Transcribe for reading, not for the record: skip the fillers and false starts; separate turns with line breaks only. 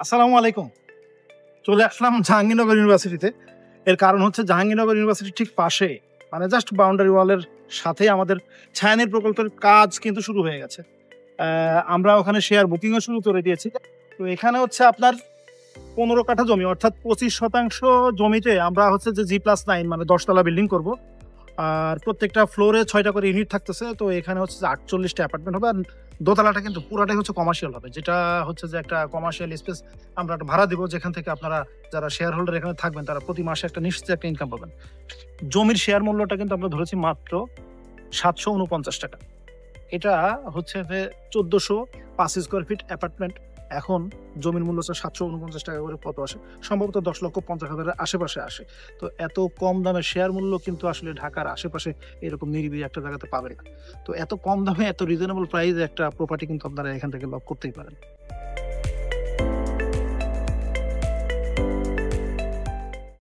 আসসালামু আলাইকুম। চলে আসলাম জাহাঙ্গীরনগর ইউনিভার্সিটিতে। এর কারণ হচ্ছে জাহাঙ্গীরনগর ইউনিভার্সিটির ঠিক পাশে মানে জাস্ট বাউন্ডারি ওয়ালের সাথেই আমাদের ছায়ানীড় প্রকল্পের কাজ কিন্তু শুরু হয়ে গেছে। আমরা ওখানে শেয়ার বুকিংও শুরু করে দিয়েছি। তো এখানে হচ্ছে আপনার ১৫ কাঠা জমি অর্থাৎ ২৫% জমিতে আমরা হচ্ছে যে G+9 মানে ১০ তলা বিল্ডিং করব। আর প্রত্যেকটা ফ্লোরে ৬টা করে ইউনিট থাকতেছে। তো এখানে হচ্ছে যে ৪৮টা অ্যাপার্টমেন্ট হবে। আর দোতলাটা কিন্তু পুরাটাই হচ্ছে কমার্শিয়াল হবে। যেটা হচ্ছে যে একটা কমার্শিয়াল স্পেস আমরা একটা ভাড়া দিব, যেখান থেকে আপনারা যারা শেয়ার হোল্ডার এখানে থাকবেন তারা প্রতি মাসে একটা নিশ্চিত একটা ইনকাম পাবেন। জমির শেয়ার মূল্যটা কিন্তু আমরা ধরেছি মাত্র ৳৭৪৯ এটা হচ্ছে যে ১৪০৫ স্কয়ার ফিট অ্যাপার্টমেন্ট। এখন জমির মূল্য হচ্ছে ৳৭৪৯ করে কত আসে? সম্ভবত ১০,৫০,০০০ আশেপাশে আসে। তো এত কম দামে শেয়ার মূল্য কিন্তু আসলে ঢাকার আশেপাশে এরকম নিরিবিলি একটা জায়গাতে পাবেন না। তো এত কম দামে এত রিজনেবল প্রাইস একটা প্রপার্টি কিন্তু আপনারা এখান থেকে লক করতেই পারেন।